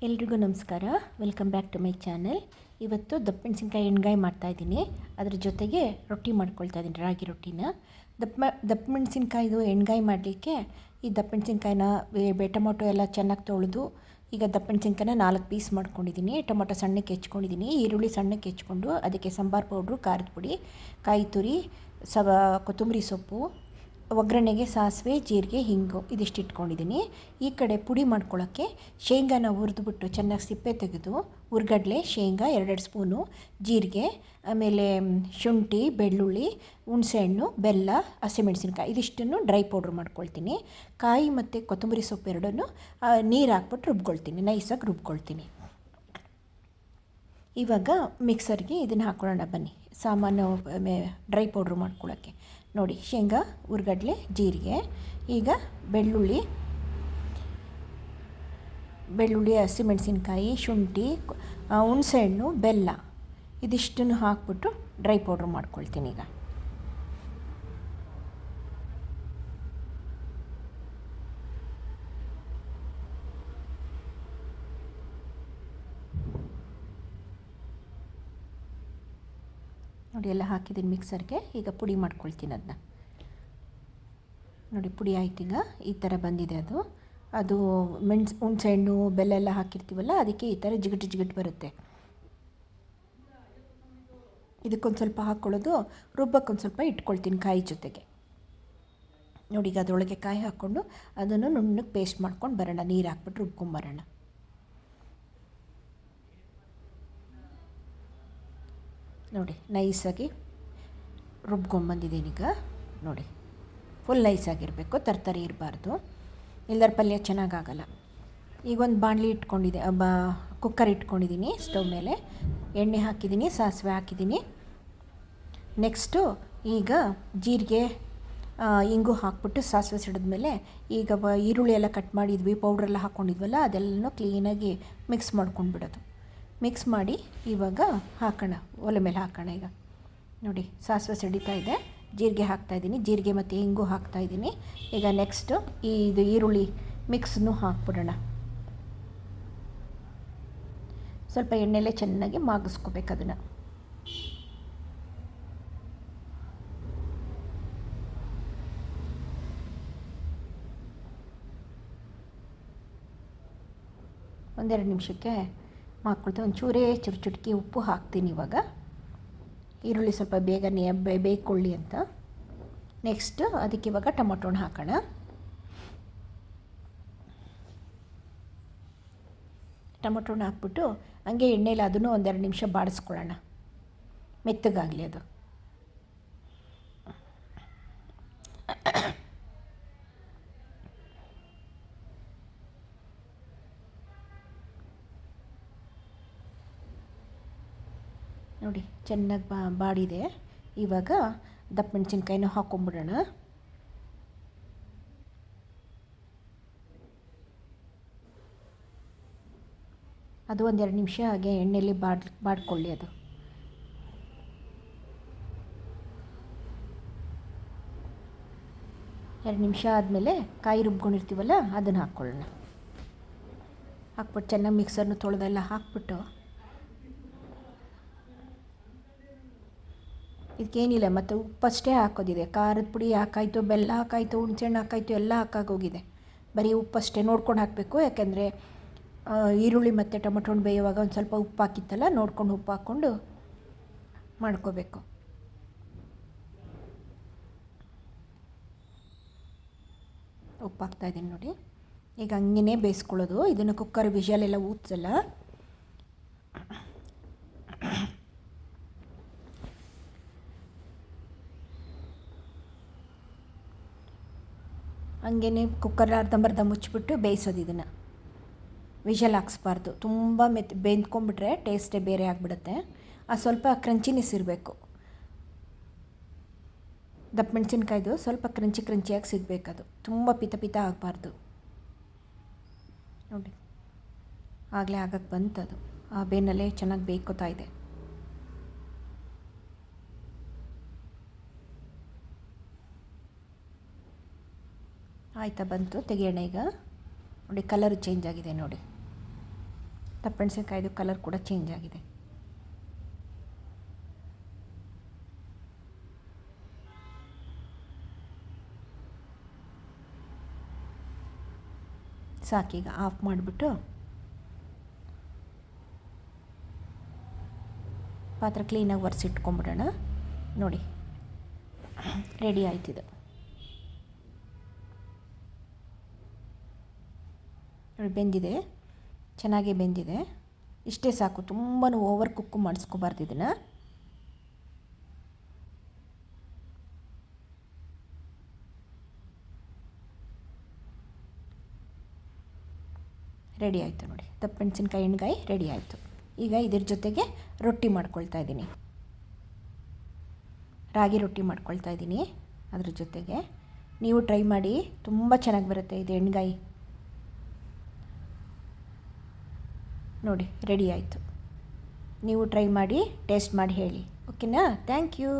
ಎಲ್ರಿಗೂ ನಮಸ್ಕಾರ. Welcome back to my channel. ಇವತ್ತು ದಪ್ಪ ಮೆಣಸಿನ್ಕಾಯಿ ಎಣ್ಗಾಯಿ ಮಾಡ್ತಾಯಿದ್ದೀನಿ. ಅದ್ರ ಜೊತೆಗೆ ರೊಟ್ಟಿ ಮಾಡ್ಕೊಳ್ತಾ ಇದ್ದೀನಿ, ರಾಗಿ ರೊಟ್ಟಿನ. ದಪ್ಪ ಮೆಣಸಿನ್ಕಾಯಿದು ಎಣ್ಗಾಯಿ ಮಾಡಲಿಕ್ಕೆ ಈ ದಪ್ಪ ಮೆಣಸಿನ್ಕಾಯಿನ ಟೊಮೊಟೊ ಎಲ್ಲ ಚೆನ್ನಾಗಿ ತೊಳೆದು, ಈಗ ದಪ್ಪ ಮೆಣಸಿನ್ಕಾಯಿನ 4 ಪೀಸ್ ಮಾಡ್ಕೊಂಡಿದ್ದೀನಿ. ಟೊಮೊಟೊ ಸಣ್ಣಕ್ಕೆ ಹೆಚ್ಕೊಂಡಿದ್ದೀನಿ, ಈರುಳ್ಳಿ ಸಣ್ಣಕ್ಕೆ ಹೆಚ್ಕೊಂಡು ಅದಕ್ಕೆ ಸಾಂಬಾರು ಪೌಡ್ರು, ಖಾರದ ಪುಡಿ, ಕಾಯಿ ತುರಿ, ಕೊತ್ತಂಬರಿ ಸೊಪ್ಪು, ಒಗ್ಗರಣೆಗೆ ಸಾಸಿವೆ, ಜೀರಿಗೆ, ಹಿಂಗು ಇದಿಷ್ಟು ಇಟ್ಕೊಂಡಿದ್ದೀನಿ. ಈ ಕಡೆ ಪುಡಿ ಮಾಡ್ಕೊಳ್ಳೋಕ್ಕೆ ಶೇಂಗಾನ ಹುರಿದ್ಬಿಟ್ಟು ಚೆನ್ನಾಗಿ ಸಿಪ್ಪೆ ತೆಗೆದು ಹುರ್ಗಡ್ಲೆ, ಶೇಂಗಾ 2 ಸ್ಪೂನು, ಜೀರಿಗೆ, ಆಮೇಲೆ ಶುಂಠಿ, ಬೆಳ್ಳುಳ್ಳಿ, ಹುಣಸೆಹಣ್ಣು, ಬೆಲ್ಲ, ಹಸಿಮೆಣಸಿನ್ಕಾಯಿ ಇದಿಷ್ಟನ್ನು ಡ್ರೈ ಪೌಡ್ರ್ ಮಾಡ್ಕೊಳ್ತೀನಿ. ಕಾಯಿ ಮತ್ತು ಕೊತ್ತಂಬರಿ ಸೊಪ್ಪು ಎರಡನ್ನು ನೀರು ಹಾಕ್ಬಿಟ್ಟು ರುಬ್ಕೊಳ್ತೀನಿ, ನೈಸಾಗಿ ರುಬ್ಕೊಳ್ತೀನಿ. ಇವಾಗ ಮಿಕ್ಸರ್ಗೆ ಇದನ್ನು ಹಾಕ್ಕೊಳ್ಳೋಣ ಬನ್ನಿ, ಸಾಮಾನು ಡ್ರೈ ಪೌಡ್ರ್ ಮಾಡ್ಕೊಳ್ಳೋಕ್ಕೆ. ನೋಡಿ, ಶೇಂಗಾ, ಹುರ್ಗಡ್ಲೆ, ಜೀರಿಗೆ, ಈಗ ಬೆಳ್ಳುಳ್ಳಿ, ಹಸಿಮೆಣಸಿನ್ಕಾಯಿ, ಶುಂಠಿ, ಹುಣಸೆಹಣ್ಣು, ಬೆಲ್ಲ ಇದಿಷ್ಟನ್ನು ಹಾಕ್ಬಿಟ್ಟು ಡ್ರೈ ಪೌಡ್ರ್ ಮಾಡ್ಕೊಳ್ತೀನಿ. ಈಗ ನೋಡಿ, ಎಲ್ಲ ಹಾಕಿದ್ದೀನಿ ಮಿಕ್ಸರ್ಗೆ. ಈಗ ಪುಡಿ ಮಾಡ್ಕೊಳ್ತೀನಿ ಅದನ್ನ. ನೋಡಿ, ಪುಡಿ ಆಯ್ತು. ಈಗ ಈ ಥರ ಬಂದಿದೆ. ಅದು ಹುಣಸೆಹಣ್ಣು, ಬೆಲ್ಲ ಎಲ್ಲ ಹಾಕಿರ್ತೀವಲ್ಲ, ಅದಕ್ಕೆ ಈ ಥರ ಜಿಗಟ್ ಬರುತ್ತೆ. ಇದಕ್ಕೊಂದು ಸ್ವಲ್ಪ ಹಾಕ್ಕೊಳ್ಳೋದು, ರುಬ್ಬಕ್ಕೊಂದು ಸ್ವಲ್ಪ ಇಟ್ಕೊಳ್ತೀನಿ ಕಾಯಿ ಜೊತೆಗೆ. ನೋಡಿ, ಈಗ ಅದರೊಳಗೆ ಕಾಯಿ ಹಾಕ್ಕೊಂಡು ಅದನ್ನು ನುಣ್ಣಗೆ ಪೇಸ್ಟ್ ಮಾಡ್ಕೊಂಡು ಬರೋಣ, ನೀರು ಹಾಕ್ಬಿಟ್ಟು ರುಬ್ಕೊಂಬರೋಣ. ನೋಡಿ, ನೈಸಾಗಿ ರುಬ್ಕೊಂಬಂದಿದ್ದೀನೀಗ. ನೋಡಿ, ಫುಲ್ ನೈಸಾಗಿರಬೇಕು, ತರ್ತರಿ ಇರಬಾರ್ದು, ಇಲ್ಲರ ಪಲ್ಯ ಚೆನ್ನಾಗಾಗಲ್ಲ. ಈಗ ಒಂದು ಬಾಣಲಿ ಇಟ್ಕೊಂಡಿದ್ದೆ, ಕುಕ್ಕರ್ ಇಟ್ಕೊಂಡಿದ್ದೀನಿ ಸ್ಟವ್ ಮೇಲೆ. ಎಣ್ಣೆ ಹಾಕಿದ್ದೀನಿ, ಸಾಸಿವೆ ಹಾಕಿದ್ದೀನಿ. ನೆಕ್ಸ್ಟು ಈಗ ಜೀರಿಗೆ, ಇಂಗು ಹಾಕ್ಬಿಟ್ಟು ಸಾಸಿವೆ ಸಿಡಿದ್ಮೇಲೆ ಈಗ ಈರುಳ್ಳಿ ಎಲ್ಲ ಕಟ್ ಮಾಡಿದ್ವಿ, ಪೌಡ್ರೆಲ್ಲ ಹಾಕ್ಕೊಂಡಿದ್ವಲ್ಲ, ಅದೆಲ್ಲನೂ ಕ್ಲೀನಾಗಿ ಮಿಕ್ಸ್ ಮಾಡ್ಕೊಂಡ್ಬಿಡೋದು. ಮಿಕ್ಸ್ ಮಾಡಿ ಇವಾಗ ಹಾಕೋಣ, ಒಲೆ ಮೇಲೆ ಹಾಕೋಣ. ಈಗ ನೋಡಿ, ಸಾಸಿವೆ ಸಿಡಿತಾ ಇದೆ, ಜೀರಿಗೆ ಹಾಕ್ತಾಯಿದ್ದೀನಿ, ಜೀರಿಗೆ ಮತ್ತು ಇಂಗು ಹಾಕ್ತಾಯಿದ್ದೀನಿ. ಈಗ ನೆಕ್ಸ್ಟು ಇದು ಈರುಳ್ಳಿ ಮಿಕ್ಸನ್ನು ಹಾಕ್ಬಿಡೋಣ. ಸ್ವಲ್ಪ ಎಣ್ಣೆಲೆ ಚೆನ್ನಾಗಿ ಮಾಗಿಸ್ಕೋಬೇಕು ಅದನ್ನು. ಒಂದೆರಡು ನಿಮಿಷಕ್ಕೆ ಮಾಡ್ಕೊಳ್ತೀನಿ. ಒಂಚೂರೇ ಚುಟುಕಿ ಉಪ್ಪು ಹಾಕ್ತೀನಿ ಇವಾಗ, ಈರುಳ್ಳಿ ಸ್ವಲ್ಪ ಬೇಗನೆ ಬೇಯ್ಕೊಳ್ಳಿ ಅಂತ. ನೆಕ್ಸ್ಟ್ ಅದಕ್ಕೆ ಇವಾಗ ಟೊಮೊಟೊನ ಹಾಕೋಣ. ಟೊಮೊಟೊನ ಹಾಕ್ಬಿಟ್ಟು ಹಂಗೆ ಎಣ್ಣೆಲಿ ಅದನ್ನು ಒಂದೆರಡು ನಿಮಿಷ ಬಾಡಿಸ್ಕೊಳ್ಳೋಣ, ಮೆತ್ತಗಾಗಲಿ ಅದು. ನೋಡಿ, ಚೆನ್ನಾಗಿ ಬಾಡಿದೆ. ಇವಾಗ ದಪ್ಪ ಮೆಣಸಿನ್ಕಾಯಿನ ಹಾಕ್ಕೊಂಬಿಡೋಣ. ಅದು ಒಂದೆರಡು ನಿಮಿಷ ಹಾಗೆ ಎಣ್ಣೆಯಲ್ಲಿ ಬಾಡ್ಕೊಳ್ಳಿ. ಎರಡು ನಿಮಿಷ ಆದಮೇಲೆ ಕಾಯಿ ರುಬ್ಕೊಂಡಿರ್ತೀವಲ್ಲ ಅದನ್ನು ಹಾಕ್ಕೊಳ್ಳೋಣ. ಹಾಕ್ಬಿಟ್ಟು ಚೆನ್ನಾಗಿ ಮಿಕ್ಸರ್ನ ತೊಳೆದೆಲ್ಲ ಹಾಕ್ಬಿಟ್ಟು, ಇದಕ್ಕೇನಿಲ್ಲ, ಮತ್ತು ಉಪ್ಪಷ್ಟೇ ಹಾಕೋದಿದೆ. ಖಾರದ ಪುಡಿ ಹಾಕಾಯಿತು, ಬೆಲ್ಲ ಹಾಕಾಯಿತು, ಹುಣಸೆಹಣ್ಣು ಹಾಕಾಯಿತು, ಎಲ್ಲ ಹಾಕಾಗೋಗಿದೆ. ಬರೀ ಉಪ್ಪಷ್ಟೇ ನೋಡ್ಕೊಂಡು ಹಾಕಬೇಕು, ಯಾಕೆಂದರೆ ಈರುಳ್ಳಿ ಮತ್ತು ಟೊಮೊಟೊ ಬೇಯುವಾಗ ಒಂದು ಸ್ವಲ್ಪ ಉಪ್ಪು ಹಾಕಿತ್ತಲ್ಲ, ನೋಡ್ಕೊಂಡು ಉಪ್ಪು ಹಾಕ್ಕೊಂಡು ಮಾಡ್ಕೋಬೇಕು. ಉಪ್ಪು ಹಾಕ್ತಾಯಿದ್ದೀನಿ ನೋಡಿ. ಈಗ ಹಂಗೇ ಬೇಯಿಸ್ಕೊಳ್ಳೋದು. ಇದನ್ನು ಕುಕ್ಕರ್ ವಿಷಲೆಲ್ಲ ಊದ್ಸಲ್ಲ. ಹಂಗೇ ಕುಕ್ಕರ್ ಅರ್ಧಂಬರ್ಧ ಮುಚ್ಚಿಬಿಟ್ಟು ಬೇಯಿಸೋದು. ಇದನ್ನು ವಿಷಲ್ ಹಾಕ್ಸ್ಬಾರ್ದು, ತುಂಬ ಬೇಯ್ಕೊಂಬಿಟ್ರೆ ಟೇಸ್ಟೇ ಬೇರೆ ಆಗಿಬಿಡುತ್ತೆ. ಸ್ವಲ್ಪ ಕ್ರಂಚಿನೆಸ್ ಇರಬೇಕು. ದಪ್ಪ ಮೆಣಸಿನ್ಕಾಯ್ದು ಸ್ವಲ್ಪ ಕ್ರಂಚಿಯಾಗಿ ಸಿಗಬೇಕದು, ತುಂಬ ಪಿತ ಆಗಬಾರ್ದು. ನೋಡಿ, ಆಗಲೇ ಆಗಕ್ಕೆ ಬಂತದು, ಆ ಬೇನಲ್ಲೇ ಚೆನ್ನಾಗಿ ಬೇಯ್ಕೋತಾ ಇದೆ. ಆಯಿತಾ, ಬಂತು, ತೆಗಿಯೋಣ ಈಗ. ನೋಡಿ, ಕಲರ್ ಚೇಂಜ್ ಆಗಿದೆ ನೋಡಿ. ದಪ್ಪಮೆಣಸಿನ್ಕಾಯ್ದು ಕಲರ್ ಕೂಡ ಚೇಂಜ್ ಆಗಿದೆ. ಸಾಕೀಗ ಆಫ್ ಮಾಡಿಬಿಟ್ಟು ಪಾತ್ರೆ ಕ್ಲೀನಾಗಿ ಒರೆಸಿಟ್ಕೊಂಬಿಡೋಣ. ನೋಡಿ ರೆಡಿ ಆಯ್ತಿದೆ. ನೋಡಿ ಬೆಂದಿದೆ, ಚೆನ್ನಾಗೇ ಬೆಂದಿದೆ. ಇಷ್ಟೇ ಸಾಕು, ತುಂಬಾ ಓವರ್ ಕುಕ್ಕು ಮಾಡಿಸ್ಕೋಬಾರ್ದು ಇದನ್ನು. ರೆಡಿ ಆಯಿತು ನೋಡಿ, ದಪ್ಪಮೆಣಸಿನ್ಕಾಯಿ ಎಣ್ಗಾಯಿ ರೆಡಿ ಆಯಿತು. ಈಗ ಇದ್ರ ಜೊತೆಗೆ ರೊಟ್ಟಿ ಮಾಡ್ಕೊಳ್ತಾ ಇದ್ದೀನಿ, ರಾಗಿ ರೊಟ್ಟಿ ಮಾಡ್ಕೊಳ್ತಾ ಇದ್ದೀನಿ. ಅದ್ರ ಜೊತೆಗೆ ನೀವು ಟ್ರೈ ಮಾಡಿ, ತುಂಬ ಚೆನ್ನಾಗಿ ಬರುತ್ತೆ ಇದು ಎಣ್ಗಾಯಿ. ನೋಡಿ ರೆಡಿ ಆಯಿತು. ನೀವು ಟ್ರೈ ಮಾಡಿ ಟೇಸ್ಟ್ ಮಾಡಿ ಹೇಳಿ, ಓಕೆನಾ? Thank you.